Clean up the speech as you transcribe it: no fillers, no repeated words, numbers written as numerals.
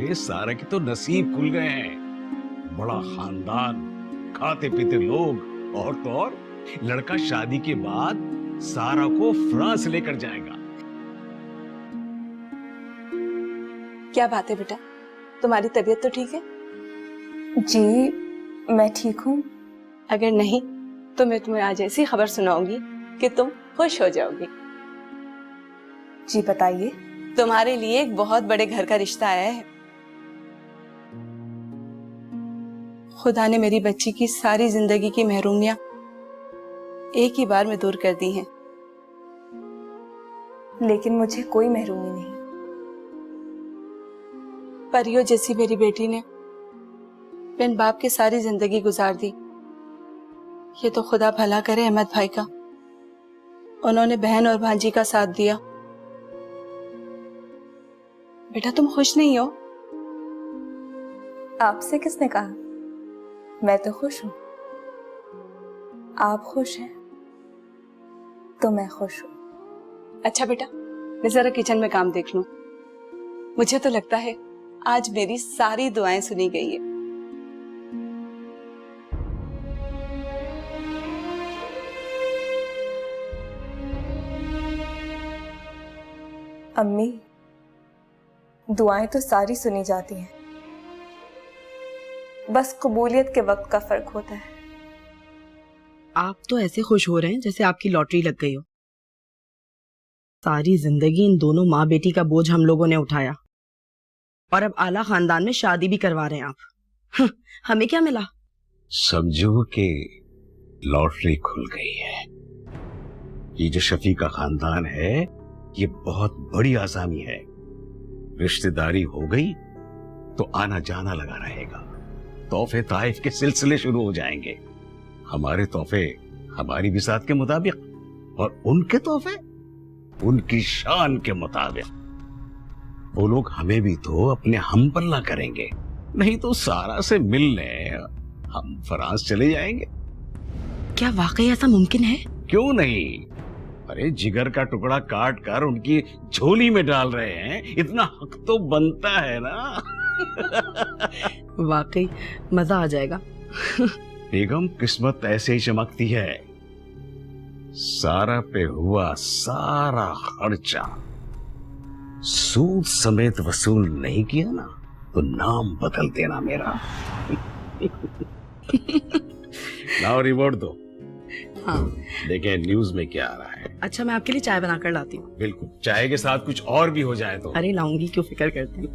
अरे सारा के तो नसीब खुल गए हैं। बड़ा खानदान, खाते पीते लोग, और तो और लड़का शादी के बाद सारा को फ्रांस लेकर जाएगा। क्या बात है बेटा, तुम्हारी तबीयत तो ठीक है? जी मैं ठीक हूँ। अगर नहीं तो मैं तुम्हें आज ऐसी खबर सुनाऊंगी कि तुम खुश हो जाओगी। जी बताइए। तुम्हारे लिए एक बहुत बड़े घर का रिश्ता आया है। खुदा ने मेरी बच्ची की सारी जिंदगी की महरूमियां एक ही बार में दूर कर दी हैं। लेकिन मुझे कोई महरूमी नहीं। परियों जैसी मेरी बेटी ने बिन बाप के सारी जिंदगी गुजार दी। ये तो खुदा भला करे अहमद भाई का, उन्होंने बहन और भांजी का साथ दिया। बेटा तुम खुश नहीं हो? आपसे किसने कहा? मैं तो खुश हूँ। आप खुश हैं तो मैं खुश हूँ। अच्छा बेटा, मैं जरा किचन में काम देख लूं। मुझे तो लगता है आज मेरी सारी दुआएं सुनी गई है। अम्मी, दुआएं तो सारी सुनी जाती हैं, बस कबूलियत के वक्त का फर्क होता है। आप तो ऐसे खुश हो रहे हैं जैसे आपकी लॉटरी लग गई हो। सारी जिंदगी इन दोनों माँ बेटी का बोझ हम लोगों ने उठाया, और अब आला खानदान में शादी भी करवा रहे हैं आप। हमें क्या मिला? समझो कि लॉटरी खुल गई है। ये जो शफीका खानदान है ये बहुत बड़ी आसामी है। रिश्तेदारी हो गई तो आना जाना लगा रहेगा। तोहफे ताइफ के सिलसिले शुरू हो जाएंगे। हमारे तोहफे हमारी बिसात के मुताबिक, और उनके तोहफे उनकी शान के मुताबिक। वो लोग हमें भी तो अपने हम पल्ला करेंगे। नहीं तो सारा से मिलने हम फ्रांस चले जाएंगे। क्या वाकई ऐसा मुमकिन है? क्यों नहीं? अरे जिगर का टुकड़ा काट कर उनकी झोली में डाल रहे हैं, इतना हक तो बनता है ना। वाकई मजा आ जाएगा। बेगम, किस्मत ऐसे ही चमकती है। सारा पे हुआ सारा खर्चा सूद समेत वसूल नहीं किया ना तो नाम बदल देना मेरा। लाओ रिवॉर्ड दो। हाँ। देखें न्यूज में क्या आ रहा है। अच्छा, मैं आपके लिए चाय बनाकर लाती हूँ। बिल्कुल, चाय के साथ कुछ और भी हो जाए तो। अरे लाऊंगी, क्यों फिक्र करते हैं।